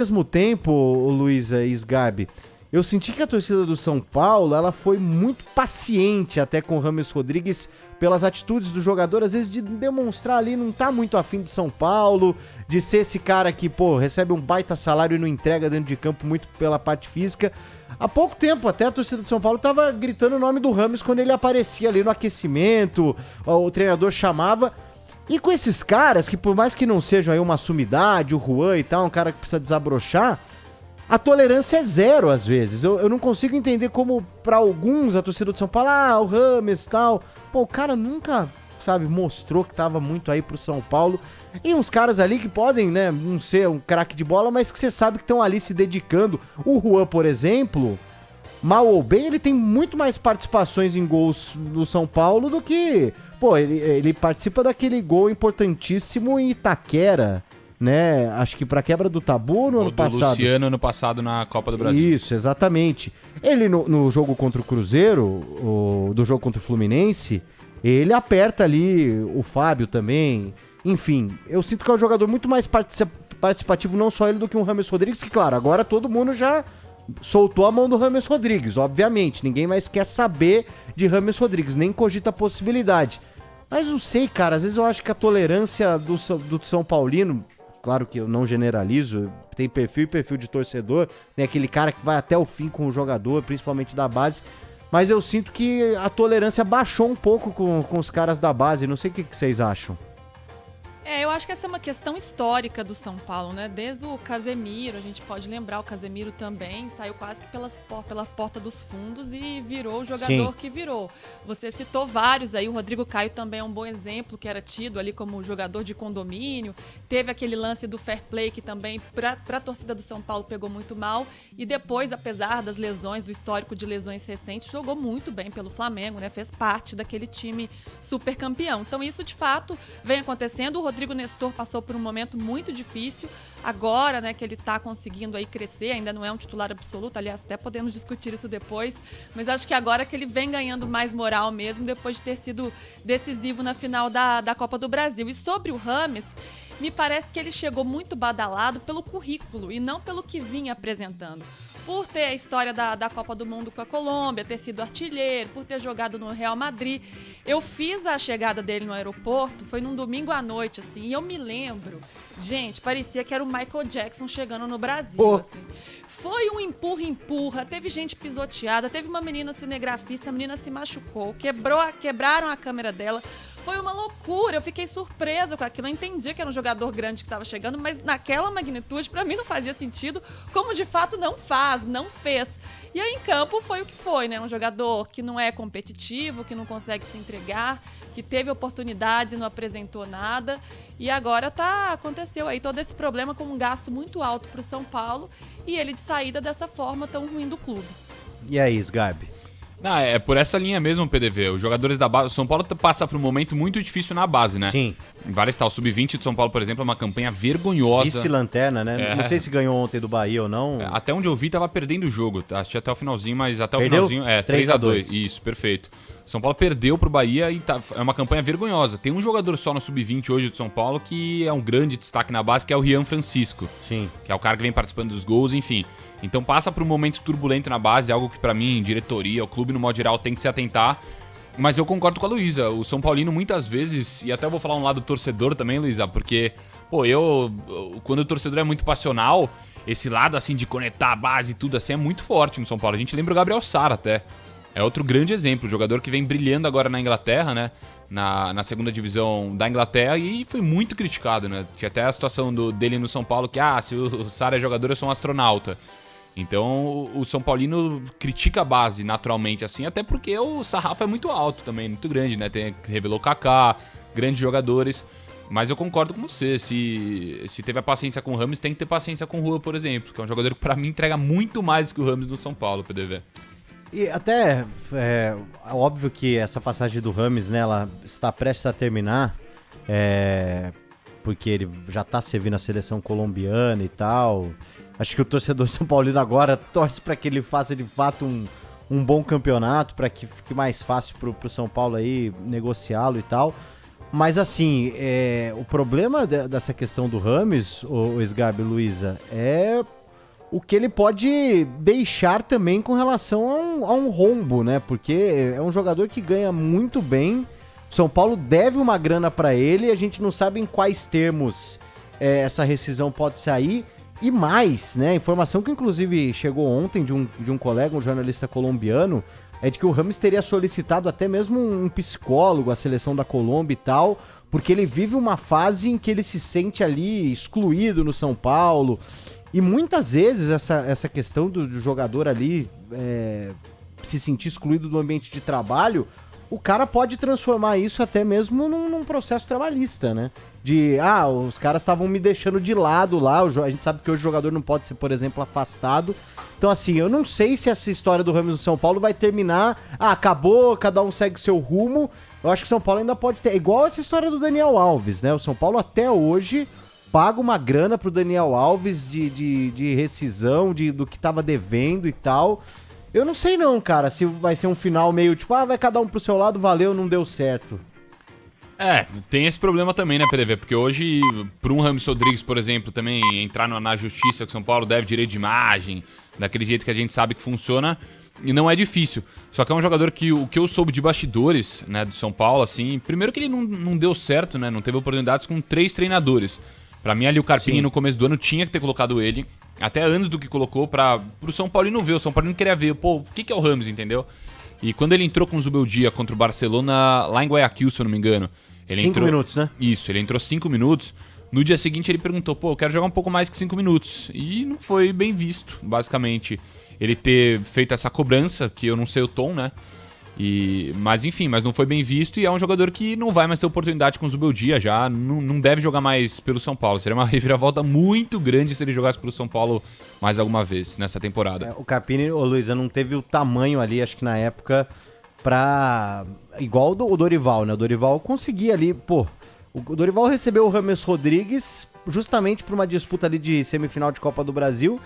mesmo tempo, Luísa e Sgabi, eu senti que a torcida do São Paulo, ela foi muito paciente até com o Rames Rodrigues pelas atitudes do jogador, às vezes de demonstrar ali, não tá muito afim do São Paulo, de ser esse cara que, recebe um baita salário e não entrega dentro de campo muito pela parte física. Há pouco tempo até a torcida do São Paulo tava gritando o nome do Rames quando ele aparecia ali no aquecimento, o treinador chamava. E com esses caras, que por mais que não sejam aí uma sumidade, o Juan e tal, um cara que precisa desabrochar, a tolerância é zero às vezes. Eu não consigo entender como, pra alguns, a torcida do São Paulo, o Rames e tal. O cara nunca, mostrou que tava muito aí pro São Paulo. E uns caras ali que podem, né, não ser um craque de bola, mas que você sabe que estão ali se dedicando. O Juan, por exemplo, mal ou bem, ele tem muito mais participações em gols do São Paulo do que... ele participa daquele gol importantíssimo em Itaquera, né? Acho que pra quebra do tabu no ano passado. Do Luciano ano passado na Copa do Brasil. Isso, exatamente. Ele no jogo contra o Cruzeiro, do jogo contra o Fluminense, ele aperta ali o Fábio também. Enfim, eu sinto que é um jogador muito mais participativo, não só ele, do que um Rames Rodrigues, que claro, agora todo mundo já soltou a mão do Rames Rodrigues, obviamente. Ninguém mais quer saber de Rames Rodrigues, nem cogita a possibilidade. Mas não sei, cara, às vezes eu acho que a tolerância do São Paulino, claro que eu não generalizo, tem perfil e perfil de torcedor, tem aquele cara que vai até o fim com o jogador, principalmente da base, mas eu sinto que a tolerância baixou um pouco com os caras da base, não sei o que vocês acham. Eu acho que essa é uma questão histórica do São Paulo, né? Desde o Casemiro, a gente pode lembrar, o Casemiro também saiu quase que pela porta dos fundos e virou o jogador que virou. Você citou vários aí, o Rodrigo Caio também é um bom exemplo, que era tido ali como jogador de condomínio. Teve aquele lance do fair play que também, para a torcida do São Paulo, pegou muito mal. E depois, apesar das lesões, do histórico de lesões recentes, jogou muito bem pelo Flamengo, né? Fez parte daquele time super campeão. Então isso, de fato, vem acontecendo. O Rodrigo Nestor passou por um momento muito difícil, agora, né, que ele está conseguindo aí crescer, ainda não é um titular absoluto, aliás, até podemos discutir isso depois, mas acho que agora que ele vem ganhando mais moral mesmo, depois de ter sido decisivo na final da Copa do Brasil. E sobre o Rames, me parece que ele chegou muito badalado pelo currículo e não pelo que vinha apresentando. Por ter a história da Copa do Mundo com a Colômbia, ter sido artilheiro, por ter jogado no Real Madrid. Eu fiz a chegada dele no aeroporto, foi num domingo à noite, assim, e eu me lembro, gente, parecia que era o Michael Jackson chegando no Brasil, assim. Foi um empurra-empurra, teve gente pisoteada, teve uma menina cinegrafista, a menina se machucou, quebraram a câmera dela. Foi uma loucura, eu fiquei surpresa com aquilo, eu entendi que era um jogador grande que estava chegando, mas naquela magnitude, pra mim não fazia sentido, como de fato não fez. E aí em campo foi o que foi, né? Um jogador que não é competitivo, que não consegue se entregar, que teve oportunidade e não apresentou nada, e agora aconteceu aí todo esse problema com um gasto muito alto pro São Paulo, e ele de saída dessa forma tão ruim do clube. E aí, Sgabi? É por essa linha mesmo, PDV. Os jogadores da base... O São Paulo passa por um momento muito difícil na base, né? Sim. Vale estar. O Sub-20 de São Paulo, por exemplo, é uma campanha vergonhosa. Vice-lanterna, né? Não sei se ganhou ontem do Bahia ou não. Até onde eu vi, tava perdendo o jogo. Assisti até o finalzinho, mas até Perdeu? o finalzinho... 3-2. Isso, perfeito. São Paulo perdeu pro Bahia e é uma campanha vergonhosa. Tem um jogador só no Sub-20 hoje de São Paulo que é um grande destaque na base, que é o Rian Francisco. Sim. Que é o cara que vem participando dos gols, enfim. Então passa por um momento turbulento na base, algo que pra mim, diretoria, o clube no modo geral tem que se atentar. Mas eu concordo com a Luísa, o São Paulino muitas vezes, e até vou falar um lado torcedor também, Luísa, porque, quando o torcedor é muito passional, esse lado assim de conectar a base e tudo assim é muito forte no São Paulo. A gente lembra o Gabriel Sara até. É outro grande exemplo, jogador que vem brilhando agora na Inglaterra, né? Na segunda divisão da Inglaterra, e foi muito criticado, né? Tinha até a situação dele no São Paulo, que, se o Sara é jogador, eu sou um astronauta. Então o São Paulino critica a base naturalmente, assim, até porque o sarrafo é muito alto também, muito grande, né? Revelou Kaká, grandes jogadores. Mas eu concordo com você, se teve a paciência com o Rames, tem que ter paciência com o Juan, por exemplo, que é um jogador que pra mim entrega muito mais que o Rames no São Paulo, PDV. E até, óbvio que essa passagem do Rames, né, ela está prestes a terminar, porque ele já tá servindo a seleção colombiana e tal. Acho que o torcedor São Paulino agora torce para que ele faça de fato um bom campeonato, para que fique mais fácil pro São Paulo aí negociá-lo e tal. Mas assim, o problema dessa questão do Rames, o Sgabi, Luísa, é o que ele pode deixar também com relação a um rombo, né? Porque é um jogador que ganha muito bem. São Paulo deve uma grana pra ele e a gente não sabe em quais termos essa rescisão pode sair. E mais, né? Informação que inclusive chegou ontem de um colega, um jornalista colombiano, é de que o Rames teria solicitado até mesmo um psicólogo, a seleção da Colômbia e tal, porque ele vive uma fase em que ele se sente ali excluído no São Paulo. E muitas vezes essa questão do jogador ali se sentir excluído do ambiente de trabalho, o cara pode transformar isso até mesmo num processo trabalhista, né? Os caras estavam me deixando de lado lá, a gente sabe que hoje o jogador não pode ser, por exemplo, afastado. Então assim, eu não sei se essa história do Rames no São Paulo vai terminar, acabou, cada um segue seu rumo. Eu acho que o São Paulo ainda pode ter, igual essa história do Daniel Alves, né? O São Paulo até hoje paga uma grana pro Daniel Alves de rescisão, do que tava devendo e tal. Eu não sei não, cara, se vai ser um final meio tipo, vai cada um pro seu lado, valeu, não deu certo. Tem esse problema também, né, PDV? Porque hoje, para um Rames Rodrigues, por exemplo, também entrar na justiça que o São Paulo deve direito de imagem, daquele jeito que a gente sabe que funciona, e não é difícil. Só que é um jogador que o que eu soube de bastidores, né, do São Paulo, assim, primeiro que ele não deu certo, né, não teve oportunidades com 3 treinadores. Pra mim, ali, o Carpini, no começo do ano, tinha que ter colocado ele, até antes do que colocou, pro São Paulino ver. O São Paulino queria ver, o que é o Rames, entendeu? E quando ele entrou com o Zubeldia contra o Barcelona, lá em Guayaquil, se eu não me engano... 5 minutos, né? Isso, ele entrou 5 minutos. No dia seguinte, ele perguntou, eu quero jogar um pouco mais que 5 minutos. E não foi bem visto, basicamente, ele ter feito essa cobrança, que eu não sei o tom, né? Mas enfim, mas não foi bem visto e é um jogador que não vai mais ter oportunidade com o Zubeldia já, não deve jogar mais pelo São Paulo. Seria uma reviravolta muito grande se ele jogasse pelo São Paulo mais alguma vez nessa temporada. O Carpini, Luísa, não teve o tamanho ali, acho que na época, pra... Igual o Dorival, né? O Dorival conseguia ali, o Dorival recebeu o Rames Rodrigues justamente por uma disputa ali de semifinal de Copa do Brasil.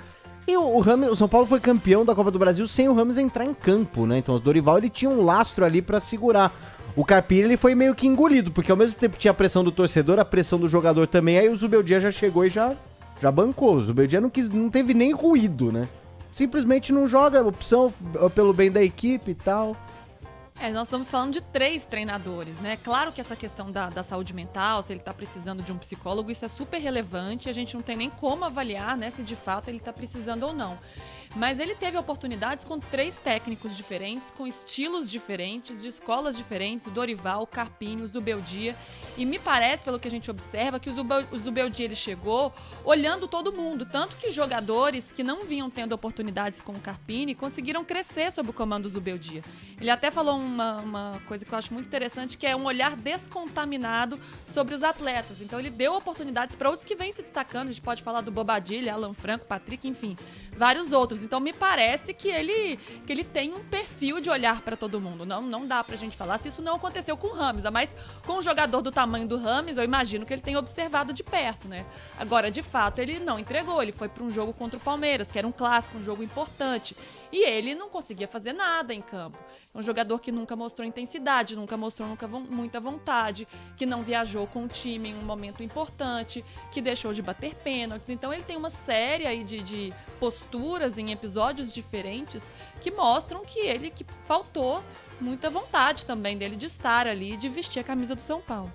E o São Paulo foi campeão da Copa do Brasil sem o Rames entrar em campo, né? Então o Dorival, ele tinha um lastro ali pra segurar. O Carpini, ele foi meio que engolido, porque ao mesmo tempo tinha a pressão do torcedor, a pressão do jogador também, aí o Zubeldia já chegou e já bancou. O Zubeldia não teve nem ruído, né? Simplesmente não joga, opção pelo bem da equipe e tal. Nós estamos falando de 3 treinadores, né? Claro que essa questão da saúde mental, se ele tá precisando de um psicólogo, isso é super relevante. A gente não tem nem como avaliar, né, se de fato ele tá precisando ou não. Mas ele teve oportunidades com 3 técnicos diferentes, com estilos diferentes, de escolas diferentes, o Dorival, o Carpini, o Zubeldia. E me parece, pelo que a gente observa, que o Zubeldia, ele chegou olhando todo mundo. Tanto que jogadores que não vinham tendo oportunidades com o Carpini conseguiram crescer sob o comando do Zubeldia. Ele até falou uma coisa que eu acho muito interessante, que é um olhar descontaminado sobre os atletas. Então ele deu oportunidades para os que vêm se destacando. A gente pode falar do Bobadilha, Alan Franco, Patrick, enfim, vários outros. Então me parece que ele tem um perfil de olhar para todo mundo. Não dá pra gente falar se isso não aconteceu com o Rames, mas com um jogador do tamanho do Rames, eu imagino que ele tem observado de perto, né? Agora, de fato, ele não entregou. Ele foi para um jogo contra o Palmeiras, que era um clássico, um jogo importante. E ele não conseguia fazer nada em campo. É um jogador que nunca mostrou intensidade, nunca mostrou muita vontade, que não viajou com o time em um momento importante, que deixou de bater pênaltis. Então ele tem uma série aí de posturas em episódios diferentes que mostram que faltou muita vontade também dele de estar ali, de vestir a camisa do São Paulo.